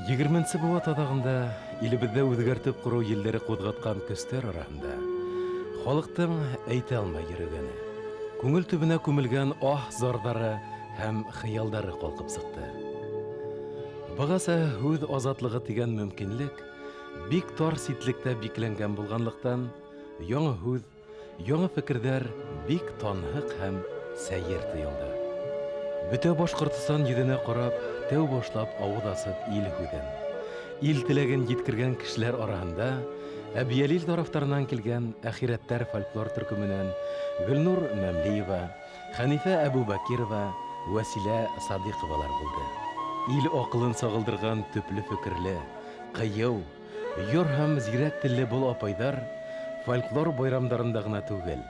20 бу атадагында илебездә үзгәртеп кору елләре кузгаткан көстәр арасында халыктың әйтә алмай йөргәне, күңел төбенә күмелгән зардары һәм хыялдары калкып сыкты. Багаса үз азатлыгы дигән мөмкинлек бик тар ситлектә бикләнгән булганлыктан, яңа үз, яңа фикердәр бик танһык һәм сәер тоелды. Бөтә Башкортстан йөзенә карап, тәү башлап авыз асып ил хүден. Ил теләген җиткергән кешеләр арасында Әбиялил тарафтарынан килгән Әхирәттәр фольклор төркеменән Гөлнур Мәмлиева, Хәнифә Әбүбәкирова, Вәсилә Садыйковалар булды. Ил акылын сагылдырган төпле фикерле, кыю, юр һәм зирәк телле бул апайдар фольклор байрамдарында гына түгел,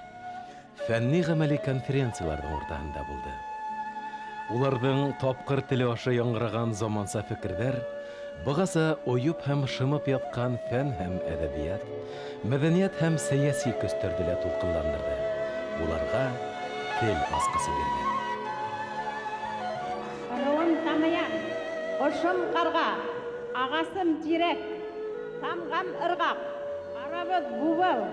фәнни-гамәли конференцияларның уртаһында булды. Уларның тапкыр теле аша яңгыраган заманса фикердәр, багаса оюп һәм шымып яткан фән һәм әдәбият, мәдәният һәм сәяси көстәрдә тулкынландырды. Уларга тел аскысы бирде. Аруым тамаян, ошым қарға, ағасым тирек, тамғам ырғақ, арабыз бубыл,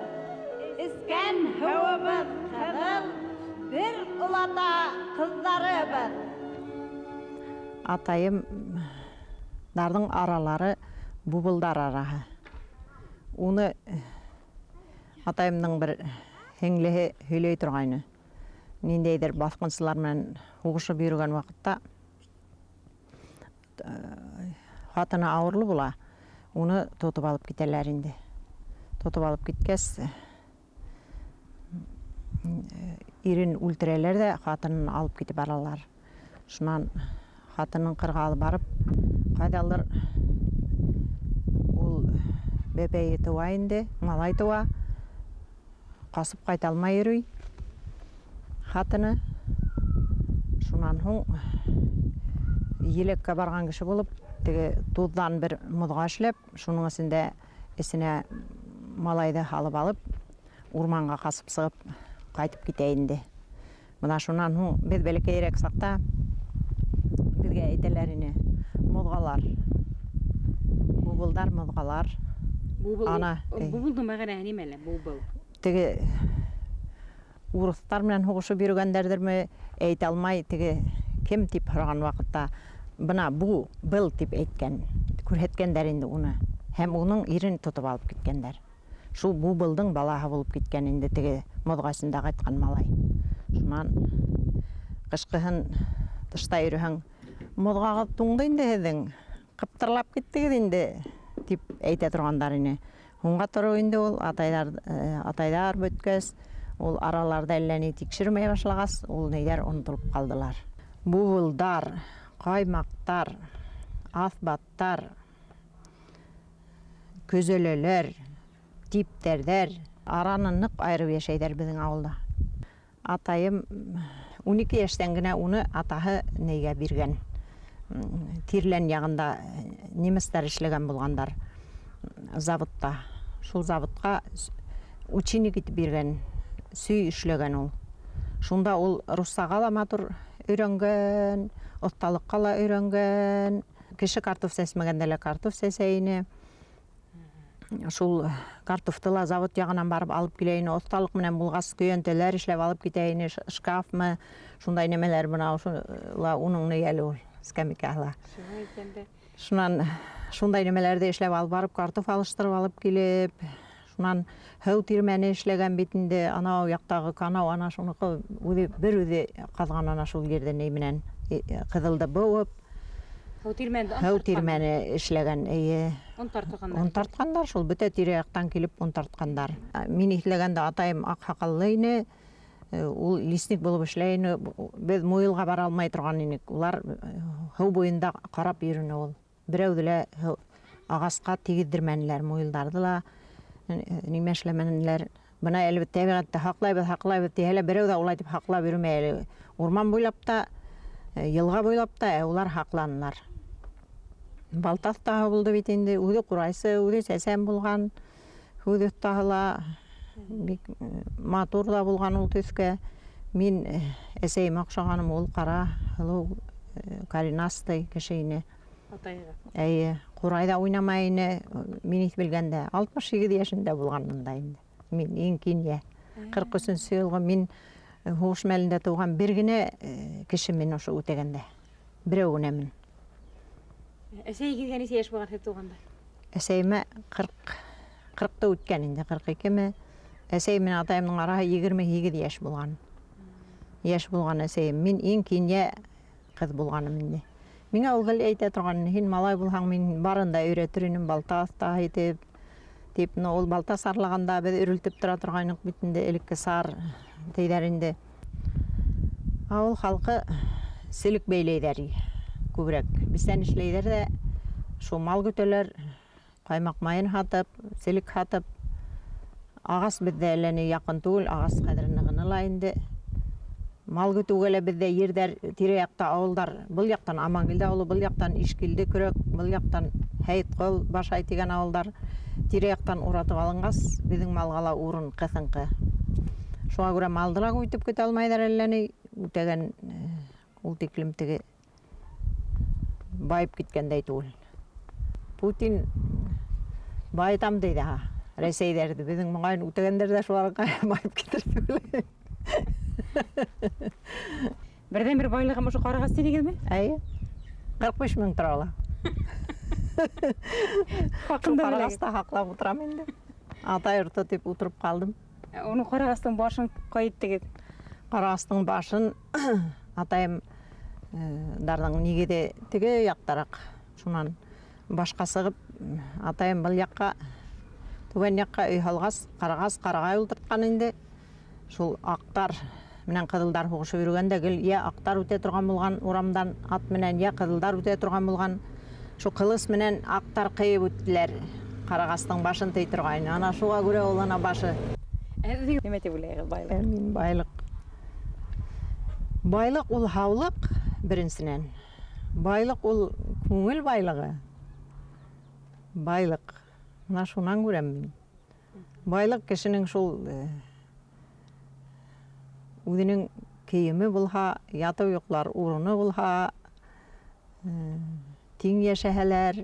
искән хауабыз қыдыл, бір ұлата қыздары біз. Атайым дардың аралары бубылдар араһы. Уны атайымның бір хеңлеһе һөйләй торгайны. Ниндәйдер баскынчылар менән хугышып йөргән вакытта хатыны авырлы була. Уны тотып алып китәләр инде. Тотып алып киткәс, ирен үлтерәләр дә хатынын алып китеп баралар. Шуннан хатынын кырга алып барып, кайдалыр ул бәпәйе туа инде, малай туа, касып кайта алмай йөрүй. Хатыны шуннан һуң елеккә барган кеше булып, теге туздан бер мудга эшләп, шуның эсенә малайды алып алып, урманга касып сыгып кайтып китә инде. Менә шуннан һуң без бәләкәйрәк сакта безгә әйтәләр ине, мудгалар. Бубылдар, мудгалар. Ана, бубылдың мәгънәһе нимәле? Бубыл. Теге урыстар менән хугышып йөргәндәрдерме, әйтә алмай, теге кем дип һораган вакытта, бына бу был дип әйткән, күрһәткәндәр инде уны. Һәм уның ирен тотып алып киткәндәр. Шул бу былдың балаһы булып киткән инде теге модгасында кайткан малай. Шуннан кышкыһын тышта йөрһәң, модгага туңды инде һеҙҙең, кыптырлап киттегеҙ инде дип әйтә торгандар ине. Һуңга тору инде ул атайдар бөткәс, ул араларда әллә ни тикшермәй башлагас, ул нәйләр онотолоп калдылар. Бубылдар, каймактар, аҫбаттар, көзөлөлөр, типтәрҙәр, араны ныҡ айырып йәшәйҙәр беҙҙең ауылда. Атайым 12 йәштән генә уны атаһы нәйгә биргән. Тирлән яғында немецтар эшләгән булгандар заводта. Шул заводка ученик итеп биргән, сүй эшләгән ул. Шунда ул руссага ла матур өйрәнгән, оҫталыҡҡа ла өйрәнгән. Кеше картуф сәсмәгәндә лә картуф сәсә ине. Шул картуфты ла завод яғынан барып алып килә ине. Оҫталыҡ менән булғас, көйәнтәләр эшләп алып китә ине, шкафмы, шундай нәмәләр бына ла уның нәйәле ул, скамейкаһы. Шунан шундай нәмәләрҙе эшләп алып барып, картуф алыштырып алып килеп, шунан һыу тирмәне эшләгән бит инде, анау яҡтағы канау, ана шуныҡы бер үҙе ҡаҙған ана шул ерҙе ней менән ҡыҙылды быуып, һыу тирмәне эшләгән, Он тартҡандар, шул бөтә тирә-яҡтан килеп он тартҡандар. Мин иҫләгәндә атайым аҡ һаҡаллы ине, ул лесник булып эшләй ине, беҙ Муйылға бара алмай торған инек. Улар һыу буйында ҡарап йөрөнө ул. Берәүҙе лә ағасҡа тигеҙҙермәнеләр, Муйылдарҙы ла нимә эшләмәнеләр. Бына әлбәт тәбиғәтте һаҡлайбыҙ тиһә лә, берәү ҙә улай тип һаҡлап йөрөмәй әле. Урман буйлап та, йылға буйлап та улар һаҡланылар. Балтаҫ таһы булды бит инде, үҙе ҡурайсы, үҙе сәсән булған, үҙе таһы ла бик матур да булған ул төҫкә. Мин әсәйем оҡшағаным, ул ҡара, һылыу, коренастый кеше ине. Атайга. Әйе, Қурайда ойнамайыны мен білгенде 62 яшында болғанмында енді. Мен ең кейін 43 жылғы мен Хоғыш мәлінде туған бір гіне кіші мен ошы өтегенде. Біреуіне мен. Әсей келген есе еш болған хеп туғанда. Әсейме 40-та өткен енді, 42 ме. Әсей мен атайымның араға 22 яш болған. Яш болған әсейім. Мен ең кейін қыз болғаным енді. Мен ауылғыл әйте тұрған, хин малай болған мен барында үйретірінім балта аста айтып, деп, ол балта сарлағанда біз үрілтіп тұра тұрғанық бүтінде әліккі сар дейдерінде. Ауыл халқы сілік бейлейдер көбірек. Бізден ішлейдер де шу мал көтелер, қаймақ майын хатып, сілік хатып, ағас бізде әліні яқын түгіл, ағас қадырыны ғынылайынды. Мал көтугеле бізде ердер тире яқта ауылдар, бұл яқтан Амангелді ауылы, бұл яқтан Ишкелді күрек, бұл яқтан Хәйтқол, Башай деген ауылдар тире яқтан ұратып алынғас, біздің малғала урын қысыңқы. Шуға көре малдыла көйтіп көте алмайдар әліні, өтеген ұлт иклимтігі байып кеткендей түгіл. Путин байытам дейді, Ресейдерді, біздің мұғайын өтегендерді шуарға байып кетір түгіл. Бірден бір байлығым ұшы қарағас деген ме? Әйе, 45 мың тұрала. Қарағаста хақлап отырам енді. Атай ұрты деп отырып қалдым. Оның қарағастың башын қайыт деген. Қарағастың башын атайым дардың негеде теге яқтарақ. Шунан башқа сығып, атайым бұл яққа, түген яққа үй халғас, қарағай ұлтыртқан енді. Шул ақтар менен қыдылдар хоғышы өргенде гіл, ақтар өте тұрған болған орамдан ат менен, қыдылдар өте тұрған болған. Шу қылыс менен ақтар қиып өттілер. Қарағастың башын тей тұрғайын. Ана шуға көре олана башы. Немете білейгі байлық? Мен байлық. Байлық ол хаулық бірінсінен. Байлық ол көңіл байлығы. Байлық. Мына шунан көрем мен. Байлық кішінің шул өзінің кейімі бұлға, ятып ұйықлар ұрыны бұлға, тең ешәхәләр,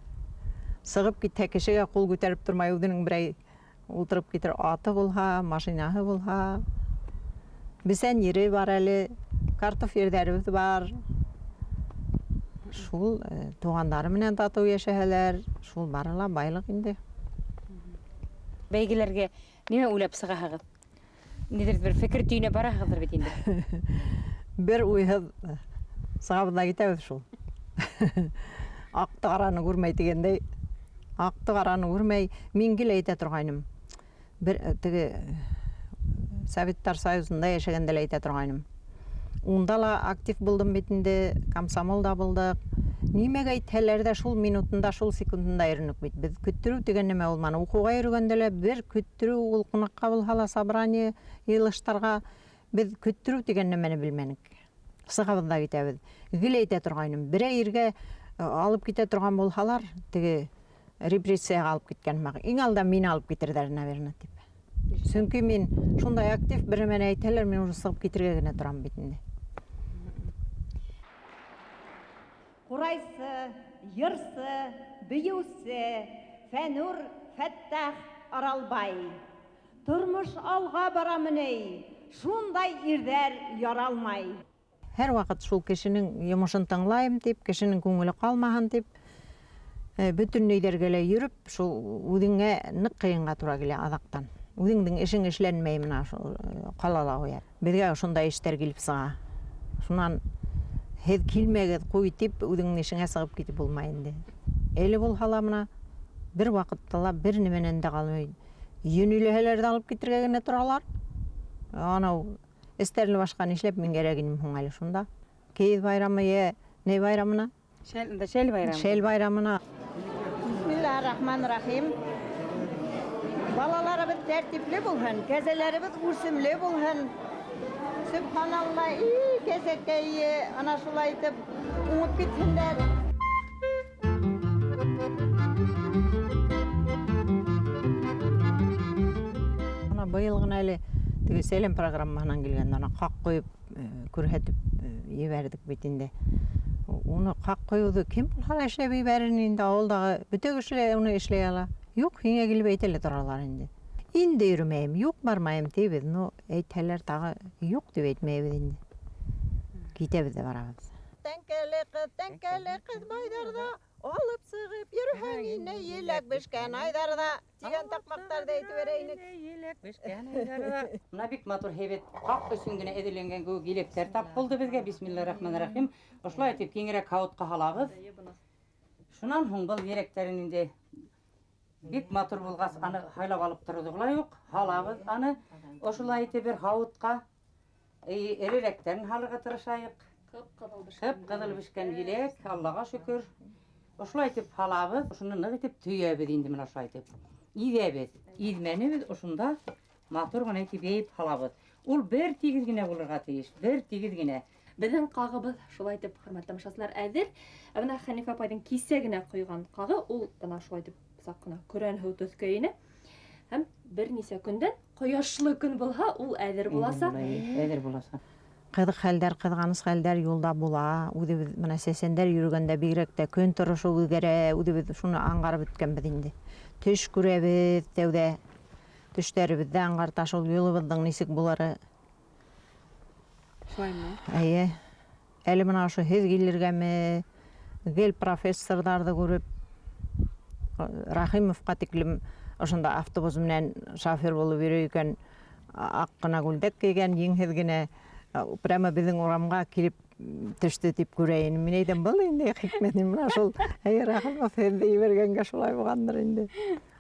сығып кет тәкешіге қол көтеріп тұрмай, өзінің бірай отырып кетір аты бұлға, машинағы бұлға. Бісен ері бар әлі, картоф ердәріміз бар. Шул туғандары менен тату ешәхәләр, шул барыла байлық енді. Бәйгелерге неме ойлап сыға хағыз? Недер бір фикір түйіне бара хағызыр бет енді? Бір ұйғыз сағабына кетеміз шул. Ақты қараны көрмей дегендей, ақты қараны көрмей, мен кел әйте тұрғайным. Бір тігі Советтар Союзында ешегенде әйте тұрғайным. Ондала актив болдым бетінде, комсомолда болдық. Немеге әйтелерді шул минутында, шул секундында ерінік бет. Біз күттіру деген неме олманы. Оқуға ерігенділі бір күттіру ол құнаққа болғала собрание еліштарға біз күттіру деген немені білменік. Сығабында кетебіз. Гіл әйте тұрғайным. Бірі ерге алып кете тұрған болғалар, теге репрессияға алып кеткен мағы. Ең алда мені алып кетірдер, наверное, деп. Сүнкі мен шундай актив бірі мен әйтелер, мен уже сығып кетірге гіне тұрам бетінде. Құрайсы, Йырсы, Бүйусы, Фәнур, Фәттәх, Аралбай. Тұрмыш алға барамыней, шундай ирдер яралмай. Әр вақыт шул кешінің емошын тыңлайым деп, кешінің көңілі қалмаған деп, бүтін нейдергелі жүріп, шул өдіңе нық қиынға тұра келе адақтан. Өдіңдің ішің ішленмей мына қалала қояр. Бізге шундай іштер келіп сыға. Шунан хед келмегеді қой теп, өдіңнің ішіңе сығып кетіп болмайынды. Әлі бол халамына бір вақыттала бір неменен де қалмайды. Юнилелерді алып кетіргеніне тұралар. Анау істерлі башқан ішлеп мен керегінім ғыңайлы шунда. Кейд байрамы, не байрамына? Шәл байрамы. Шәл байрамына. Bismillahirrahmanirrahim. Balalarımız tertipli bulhan, kezelerimiz ursumlu bulhan. Sübhanallah, iyi kezekeyi ana şulaytıp umut bitsinler. Ana Быйылғын әлі теге сәлем программаһынан келгенде ана қақ қойып көрһәтіп ебәрдік бетінде. Уны как коюду ким булар эшлебей бәрен инде авылдагы бүтө кишилер уны эшлей ала. Юк, һиңә килеп әйтеле торалар инде. Инде йөрмәйем, юк бармайым тибез, но әйтәләр тагы юк дип әйтмәйбез инде. Китәбез дә барабыз. Тәңкәле кыз байдарда, алып сыгып йөрһәң инде еләк бешкән айдарда дигән такмактарда әйтеп берәйник. Елек бешкән айдарда. Мына бик матур һәйбәт как өсөн генә эҙелгән күк електәр тап булды безгә. Бисмиллаһир-рахманир-рахим. Ошолай итеп киңрәк һавытка һалабыз. Шунан һуң был електәрен инде бик матур булгас, аны һайлап алып тордык ла юк. Һалабыз аны. Ошолай итеп бер һавытка эрерәктәрен һалырга тырышайык. Кып-кызыл бешкән елек, Аллага шөкер. Ошолай итеп һалабыз, шуны нык итеп төябез инде менә ошолай итеп. Иҙәбез, иҙмәнебез ошонда матур гына итеп йәйеп һалабыз. Ул бер тигез генә булырга тиеш, бер тигез генә. Безнең кагыбыз шулай итеп хөрмәтле тамашачылар әзер. Менә Хәнифә апайның кисәгенә куйган кагы ул гына шулай итеп сак кына көрән һыу төскәйне. Һәм бернисә көндән кояшлы көн булһа, ул әзер буласа. Әзер буласа. Кыдык хәлдәр, кызганыч хәлдәр юлда була. Үзебез менә сәсәндәр йөргәндә бигрәк тә көн торышы үзгәрә. Үзебез шуны аңгарып беткәнбез инде. Төш күрәбез тәүдә. Төшләребездә аңгарта шул юлыбызның нисек булары. Шулаймы? Әйе. Әле менә ошо һез килергәме, гел профессорҙарҙы күреп, Рахимовҡа тиклем ошонда автобус менән шофер булып йөрөй икән, аҡ ҡына күлдәк кейгән, еңһеҙ генә прямо беҙҙең урамға килеп төштө тип күрә инем. Мин әйтәм, был инде хикмәт менә шул. Әй, Рахимов һеҙҙе ебәргәнгә шулай булғандыр инде.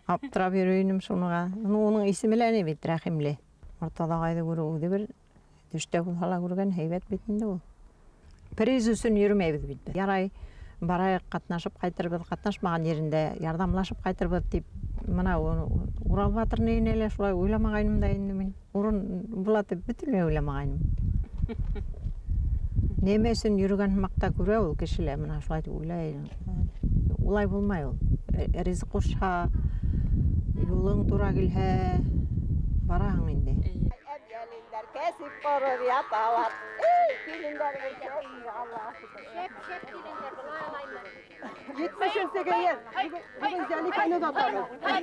Аптырап йөрөй инем шуныға. Уның исеме лә ни бит, Рәхимле. Орталағайҙы күреү үҙе бер төштә булһа ла күргән һәйбәт бит инде ул. Приз өсөн йөрмәйбеҙ бит. Ярай, барайыҡ, ҡатнашып ҡайтырбыҙ, ҡатнашмаған ерендә ярҙамлашып ҡайтырбыҙ тип, мына Урал батырны инә лә шулай уйламағайным да инде мин. Урын була тип бөтөнләй уйламағайным. Нәмә өсөн йөрөгән һымаҡта күрә ул кешелә, мына шулай тип уйлай. Улай булмай ул. Ризыҡ ҡушһа, юлың тура килһә, бараһың инде. Kesip korur yatalar. Kilinler Allah'a şükür. Gitmişsin yer. Bugün seni kanı da var. Hay.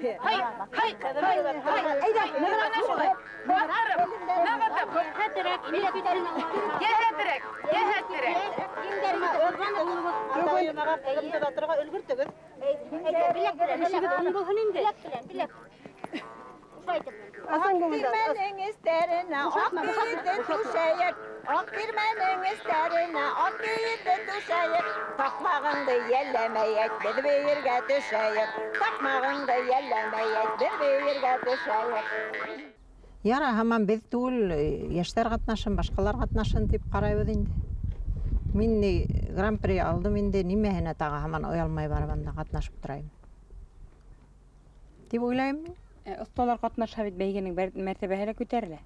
Eyda, ne kadar şöyle. Bağırırım. Ne kadar? Hetirek, Yehetirek. Kinderimi örgün oluruz. Bugün elimde batırga ölgürtügür. Bilek bulhun indi. Bilek. Akdirmenin isterine, akdirde düşeyek. Akdirmenin isterine, akdirde düşeyek. Takmağında yellemeyek, bir birge düşeyek. Takmağında yellemeyek, bir birge düşeyek. Яра, һаман беҙ түгел, йәштәр ҡатнашын, башҡалар ҡатнашын тип ҡарайбыҙ инде. Мин гран-при алдым инде, нимәһенә тағы һаман оялмай барып анда ҡатнашып торайым. Тип уйлайым мин. Осталар ҡатнаша бит бәйгенең мәртәбәһе лә күтәрелә.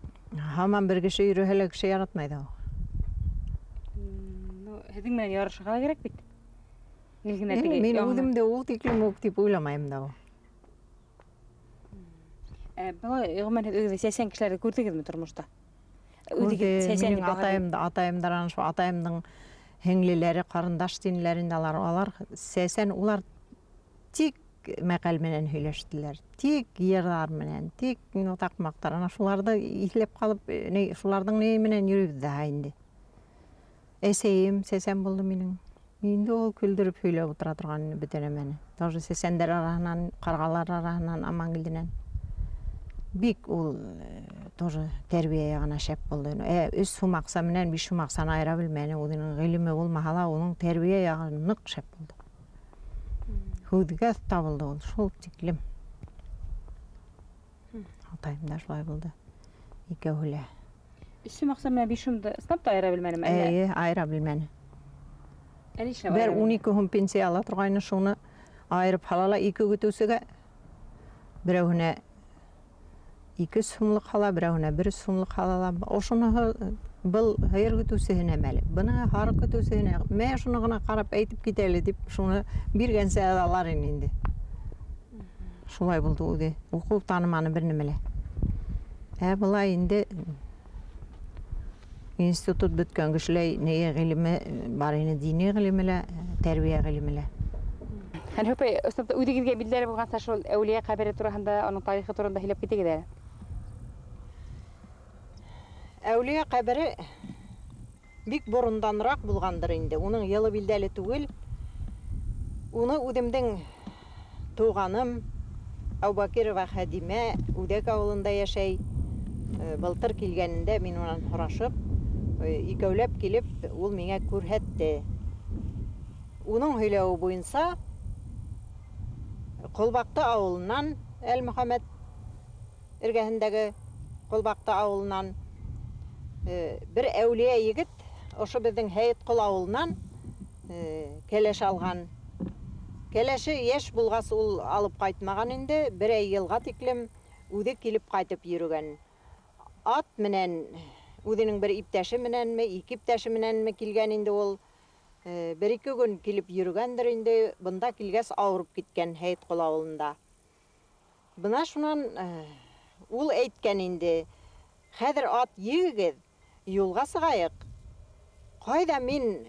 Һаман бер кеше йөрөһә лә кеше яратмай ҙа ул. Һеҙҙең менән ярышырға кәрәк бит. Мин үҙем дә ул тиклем үк тип уйламайым да ул. Былай, ғөмән һеҙ сәсән кешеләрҙе күрҙегеҙме тормошта? Минең атайымдар, ана шул атайымдың һеңлеләре, ҡарындаш тинеләрендә алар сәсән, улар тик мәҡәл менән һөйләштеләр. Тик йырҙар менән, тик таҡмаҡтар. Ана шуларҙы иҫләп ҡалып, шуларҙың ни менән йөрөйбөҙ ҙә инде. Әсәйем сәсән булды минең. Инде ул көлдөрөп һөйләп ултыра торған бөтә нәмәне. Тоже сәсәндәр араһынан, ҡарғалар араһынан, Амангилденән. Бик ул тоже тәрбиә яғына шәп булды. 3 сум аҡса менән 5 сум аҡсаны айыра белмәне. Үҙенең ғилеме булмаһа ла, уның тәрбиә яғы ныҡ шәп булды. Һүҙгә табылды ул, шул тиклем. Атайымда шулай булды. Икәүһе лә. 3 сум аҡса менән 5 сумды ысынлап та айыра белмәнеме? Әйе, айыра белмәне. Бер 12 һум пенсия ала торғайны, шуны айырып һала ла 2 көтөүсегә. Берәүһенә 2 сумлыҡ һала, берәүһенә 1 сумлыҡ һала. Ошоноһо был һыйыр көтөүсеһенә мәле. Бына һарыҡ көтөүсеһенә. Мә шуны ғына ҡарап әйтеп китәле дип, шуны биргәнсә алар инде. Шулай булды үҙе. Уҡыу таныманы бер нәмә лә. Былай инде институт бүткән кешеләй нәйе гыйлеме бар ине, дини гыйлемеле, тәрбия гыйлемеле. Hän höpö ösnäptä uydikirge bilder bulgansa şol Әүлия кабере турында, onun тарихы турында һөйләп китегез. Әүлия кабере бик борынданрак булгандыр инде. Уның йылы билдәле түгел. Уны үдемдең туганым Әбубәкирова Хәдимә Үдәк авылында яшәй. Былтыр килгәнендә мин унан һорашып, икәүләп килеп, ул миңа күрһәтте. Уның һөйләүе буенча Колбакты авылынан, Әл-Мөхәммәд эргәһендәге Колбакты авылынан бер әүлия егет, ошо безнең Һәйетҡол авылынан кәләш алган. Кәләше яшь булгас ул алып кайтмаган инде, бер йылга тиклем үзе килеп кайтып йөргән. Ат менән, үзенең бер иптәше менәнме, ике иптәше менәнме килгән инде ул. Бер-ике көн килеп йөргәндер инде, бында килгәс авырып киткән Һәйетҡол авылында. Бына шунан ул әйткән инде, хәзер ат егегеҙ, юлға сығайыҡ. Ҡайҙа мин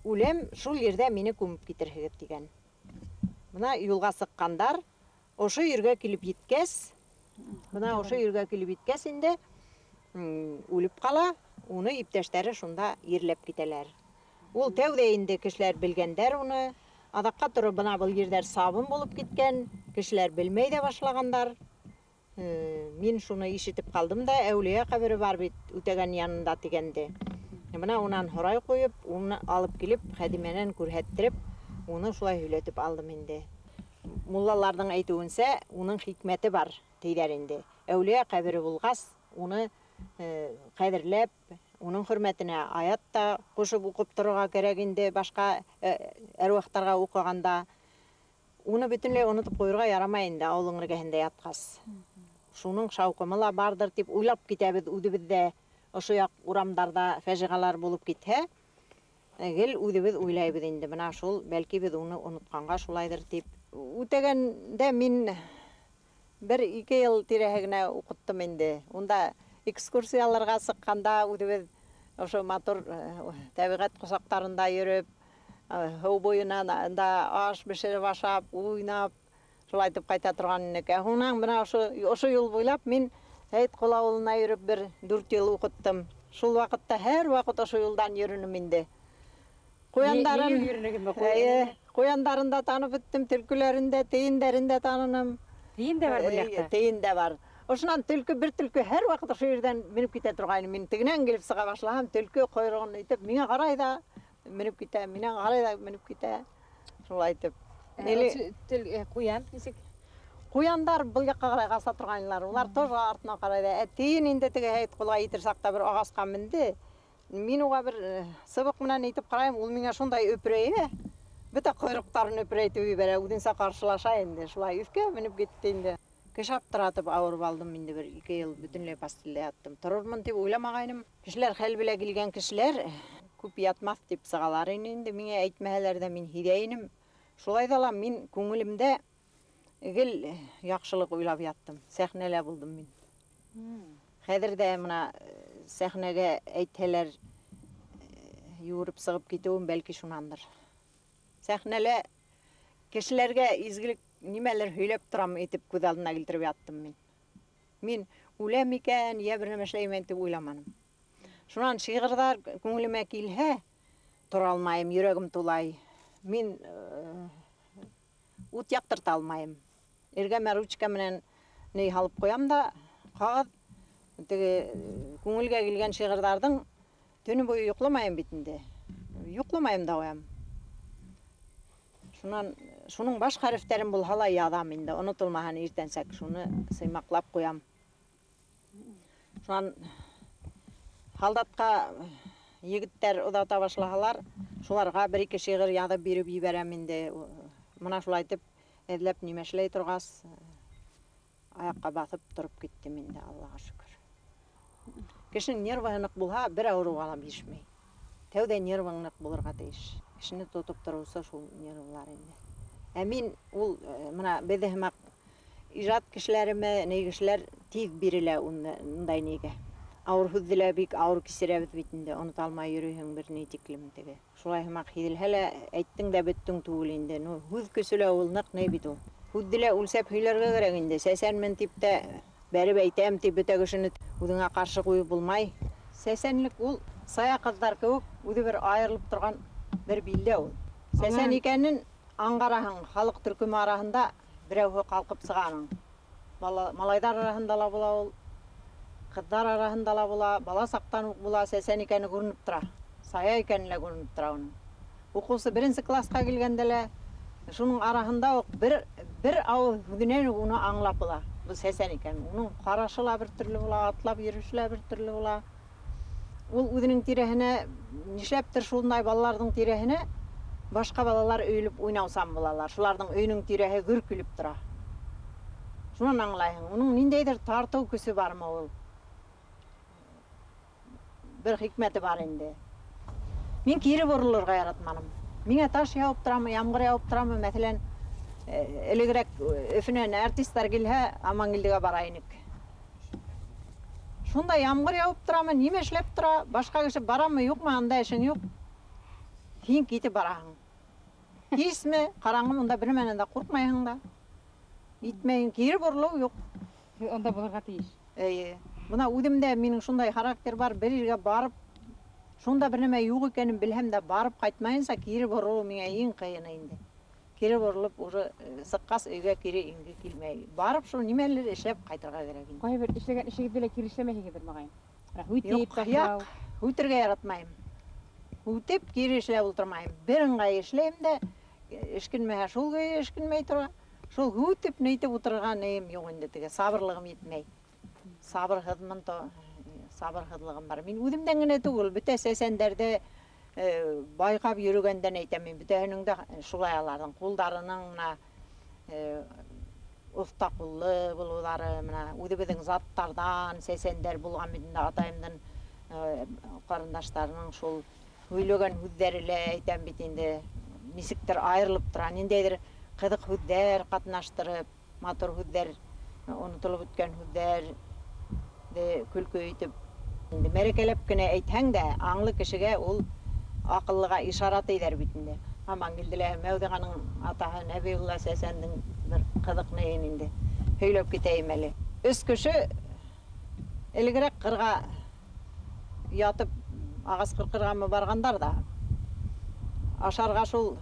үләм, шул ерҙә мине күмеп китерһегеҙ тигән. Бына юлға сыҡҡандар, ошо ергә килеп еткәс, инде үлеп ҡала, уны иптәштәре шунда ерләп китәләр. Ул тәүҙә инде кешеләр белгәндәр уны, аҙаҡҡа тороп бына был ерҙәр сабын булып киткән, кешеләр белмәй ҙә башлағандар. Мин шуны ишетеп ҡалдым да, Әүлия ҡәбере бар бит үтәгән янында тигәнде. Бына унан һорай ҡуйып, уны алып килеп, Хәдимәнән күрһәттереп, уны шулай һөйләтеп алдым инде. Муллаларҙың әйтеүенсә, уның хикмәте бар, тиҙәр инде. Әүлия ҡәбере булғас, уны ҡәҙерләп, уның хөрмәтенә аят та ҡушып уҡып торорға кәрәк инде, башҡа әруахтарға уҡығанда. Уны бөтөнләй онотоп ҡуйырға ярамай инде, ауылың эргәһендә ятҡас. Шуның шауҡымы ла бардыр тип уйлап китәбеҙ үҙебеҙҙә. Ошо яҡ урамдарда фәжиғәләр булып китһә, гел үҙебеҙ уйлайбыҙ инде. Бына шул, бәлки беҙ уны онотҡанға шулайҙыр тип. Үтәгәндә мин бер-ике йыл тирәһе генә уҡыттым инде. Унда экскурсияларға сыҡҡанда үҙебеҙ ошо матур тәбиғәт ҡосаҡтарында йөрөп, һыу буйынан да аш бешереп ашап, уйнап, шулай итеп ҡайта торған инек. Һуңынан бына ошо юл буйлап мин Һәйетҡол ауылына йөрөп бер 4 йыл уҡыттым. Шул ваҡытта һәр ваҡыт ошо юлдан йөрөнөм инде. Ҡуяндарын да танып бөттөм, төлкөләрен дә, тейендәрен дә таныным. Тейен дә бар бүләктә. Тейен дә бар. Ошонан бер төлкө һәр ваҡыт ошо ерҙән менеп китә торғайны. Мин тегенән килеп сыға башлаһам, төлкө ҡойроғон итеп, миңә ҡарай ҙа менеп китә, минән ҡарай ҙа менеп китә. Шулай итеп. Ҡуян, нисек? Ҡуяндар был яҡҡа ҡарай ҡаса торғайнылар. Улар тоже артына ҡарай ҙа. Тейен инде теге Һәйетҡолға етер саҡта бер ағасҡа менде. Мин уға бер сыбыҡ менән итеп ҡарайым, ул миңә шундай өпөрәйә. Бөтә ҡойроҡтарын өпөрәйтеп ебәрә, үҙенсә ҡаршылаша инде. Шулай өҫкә менеп китте инде. Кеше аптыратып ауырып алдым инде, бер 2 йыл бөтөнләй постелдә яттым. Торормон дип уйламағайным. Кешеләр хәл белә килгән кешеләр күп ятмаҫ дип сығалар инде. Миңә әйтмәһәләр ҙә мин һиҙә инем. Шулай ҙа ла мин күңелемдә гел яҡшылыҡ уйлап яттым. Сәхнәлә булдым мин. Хәҙер дә мына сәхнәгә әйтһәләр юырып сығып китеүем бәлки шунандыр. Сәхнәлә кешеләргә изгелек нимәлер һөйләп торам итеп күҙ алдына килтереп яттым мин. Мин үләм икән, йә бер нәмә эшләймен дип уйламаным. Шунан шиғырҙар күңелемә килһә, тора алмайым, йөрәгем тулай. Мин ут яҡтырта алмайым. Эргәмә ручка менән ней һалып ҡуям да, ҡағыҙ, теге күңелгә килгән шиғырҙарҙың төнө буйы йоҡламайым бит инде. Йоҡламайым да ҡуям. Шунан шуның баш хәрефтәрен булһа ла яҙам инде, онотолмаһын иртәнсәк, шуны сыймаҡлап ҡуям. Шунан һалдатҡа егеттәр оҙата башлаһалар, шуларға 1-2 шиғыр яҙып биреп ебәрәм инде. Мына шулай итеп эҙләп нимә эшләй торғас, аяҡҡа баҫып тороп киттем инде, Аллаға шөкөр. Кешенең нервыһы ныҡ булһа, бер ауырыуға ла бишмәй. Тәүҙә нервың ныҡ булырға тейеш. Кешене тотоп тороусы шул нервлар инде. Ә мин ул мына беҙ һымаҡ ижад кешеләреме, ней кешеләр тиҙ бирелә ундай нейгә. ауыр хүдділі бик ауыр кисерәбіт битінде, ұныта алмай йөрөйһең бер ни тиклем теге. Шулай һымак хиделһәлә әйттең дә бөттең түгел инде. Ну, һүз көсөлә ул нык не бит ул. Хүдділә үлсәп һөйләргә кирәк инде. Сәсәнмен тип тә бәреп әйтәм тип бөтә кешене үҙеңә ҡаршы ҡуйып булмай. Сәсәнлек ул сая ҡыҙҙар кеүек үҙе бер айырылып торған бер билдә ул. Сәсән икәнен аңғараһың, халыҡ төркөмө араһында берәүһе ҡалҡып сығаның. Малайҙар араһында ла була ул, ҡыҙҙар араһында ла була, бала саҡтан уҡ була, сәсән икәне күренеп тора. Сая икәне лә күренеп тора уның. Уҡыусы 1-нсе классҡа килгәндә лә шуның араһында уҡ бер ауыҙ һүҙенән уны аңлап була. Был сәсән икән. Уның ҡарашы ла бер төрлө була, атлап йөрөшө лә бер төрлө була. Ул үҙенең тирәһенә, нишләптер шундай балаларҙың тирәһенә башҡа балалар өйөлөп уйнаусан булалар. Шуларҙың өйөнөң тирәһе гөр килеп тора. Шунан аңлайһың, уның ниндәйҙер тартыу көсө бармы ул? Бер хикмәте бар инде. Мин кире боролорға яратманым. Миңә таш яуып торамы, ямғыр яуып торамы, мәҫәлән, элегерәк Өфөнән артисттар килһә, Амангилдегә бара инек. Шунда ямғыр яуып торамы, нимә эшләп тора, башҡа кеше барамы, юҡмы, анда эшең юҡ. Һин китеп бараһың. Кисме, ҡараңғы, унда бер нәмәнән дә ҡурҡмайһың да. Итмәйһең, кире боролоу юҡ. Онда булырға тейеш. Эйе. Бына үҙемдә минең шундай характер бар, бер ергә барып, шунда бер нәмә юҡ икәнен белһәм дә барып ҡайтмайынса кире боролоу миңә иң ҡыйыны инде. Кире боролоп, уже сыҡҡас өйгә кире инге килмәй. Барып шул нимәлер эшләп ҡайтырға кәрәк инде. Ҡайһы бер эшләгән эшегеҙҙе лә кире эшләмәйһегеҙҙер, моғайын. Юҡ, һүтергә яратмайым. Һүтеп кире эшләп ултырмайым. Бер ыңғай эшләйем дә, эшкинмәһә шул көйө эшкинмәй тора. Шул һүтеп, нәйтеп ултырырға нәйем юҡ инде теге. Сабырлығым етмәй. Сабырһыҙлығым бар. Мин үҙемдән генә түгел, бөтә сәсәндәрҙе байҡап йөрөгәндән әйтәм мин. Бөтәһенең дә шулай аларҙың. Ҡулдарының мына оҫта ҡуллы булыуҙары, мына үҙебеҙҙең заттарҙан сәсәндәр булған бит инде атайымдың ҡарындаштарының шул һөйләгән һүҙҙәре лә әйтәм бит инде. Нисектер айырылып тора, ниндәйҙер ҡыҙыҡ һүҙҙәр ҡатнаштырып, матур һүҙҙәр, онотолоп үткән һүҙҙәр көлкө итеп. Мәрәкәләп кенә әйтһәң дә, аңлы кешегә ул аҡыллыға ишарат әйҙәр бит инде. Амангилделә Мәүҙиғаның атаһы Нәбиулла Сәсәндең бер ҡыҙыҡ нейен инде. Һөйләп китәйем әле. 3 кеше элегерәк ҡырға ятып, ағас ҡырҡырғамы барғандар да, ашарға шул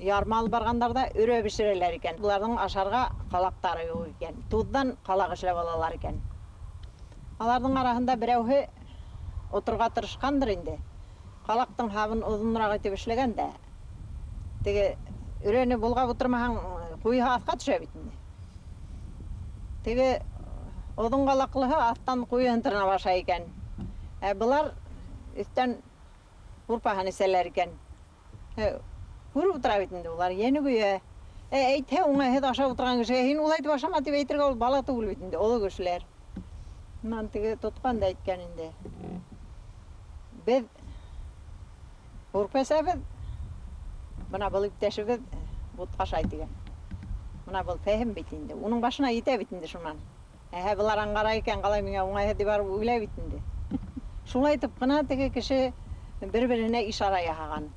ярмал барғандар да өрә бешерәләр икән. Буларҙың ашарға ҡалаҡтары юҡ икән. Туҙҙан ҡалаҡ эшләп алалар икән. Аларҙың араһында берәүһе оторға тырышҡандыр инде. Ҡалаҡтың һабын оҙонораҡ итеп эшләгән дә, теге өрәне болғап ултырмаһаң, ҡуйһа аҫҡа төшә бит инде. Теге оҙон ҡалаҡлыһы аҫтан ҡуйыһын тырнап ашай икән. Былар өҫтән һурпаһын эсәләр икән. Күреп ултыра бит инде улар, йәне көйә. Әйтһә, уңайһыҙ ашап ултырған кешегә, һин улай итеп ашама тип әйтергә ул бала түгел бит инде, оло кешеләр. Унан теге тотҡан да әйткән инде. Беҙ һурпа әсәбеҙ, бына был иптәшебеҙ бутҡа ашай тигән. Бына был фәһем бит инде. Уның башына етә бит инде шунан. Былар аңғара икән, ҡалай миңә уңайһыҙ дип барып уйлай бит инде. Шулай итеп ҡына теге кеше бер-береһенә ишара яһаған.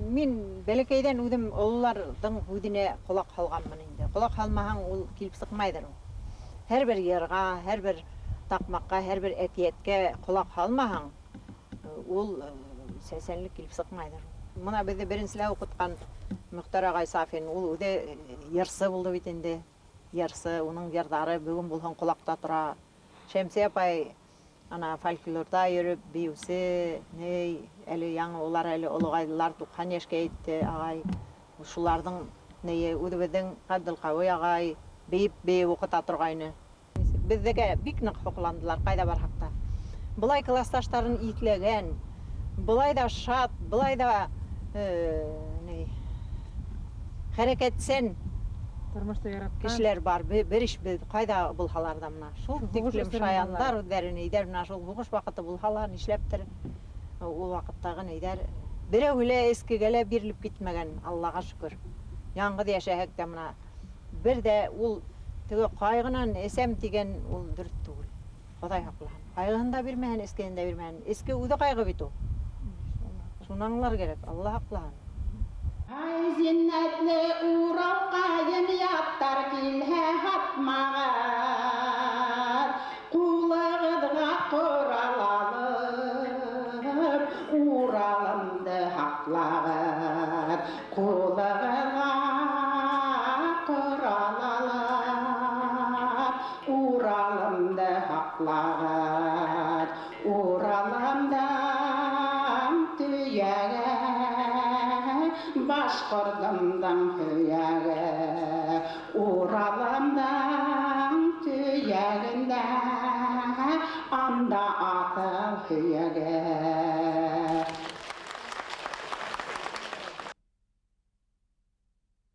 Мин бәләкәйҙән үҙем ололарҙың һүҙенә ҡолаҡ һалғанмын инде. Ҡолаҡ һалмаһаң, ул килеп сыҡмайҙыр ул. Һәр бер йырға, һәр бер таҡмаҡҡа, һәр бер әкиәткә ҡолаҡ һалмаһаң, ул сәсәнлек килеп сыҡмайҙыр. Мына беҙҙе беренселә уҡытҡан Мөхтәр ағай Сафин, ул үҙе йырсы булды бит инде. Йырсы, уның йырҙары бөгөн булһын ҡолаҡта тора. Шәмсиә апай ана фольклорда йөрөп, бейеүсе, әле яңы улар әле олоғайҙылар, 90 йәшкә етте ағай. Шуларҙың үҙебеҙҙең Ғабдылҡауи ағай бейеп уҡыта торғайны. Беҙҙегә бик ныҡ һоҡландылар, ҡайҙа барһаҡ та. Былай класташтарын иҫләгән, былай да шат, былай да хәрәкәтсән кешеләр бар. Бер иш ҡайҙа булһалар да мына. Шул тиклем шаяндар үҙҙәрен әйҙәр, мына шул һуғыш ваҡыты булһалар, нишләптер ул ваҡыттағы әйҙәр. Берәүһе лә эскегә лә бирелеп китмәгән, Аллаға шөкөр. Яңғыҙ йәшәһәк тә мына. Бер дә ул теге ҡайғынан әсәм тигән ул дөрөҫ түгел. Құдай хақлаһын. Қайғыһын да бирмәһен, ескеһен дә бирмәһен. Еске үҙе қайғы бит ул. Шуны аңлар керек. Алла хақлаһын. Ай зиннәтле урал кайын яттар килһә хатмагар, кулыгызга корал алып, уралымды хаклагар, кулыгызга корал алып, уралымды хаклагар, уралымдан түйәгә Башқұрдымдан хүйәгі, Уралымдан түйәгінде, анда атыл хүйәгі.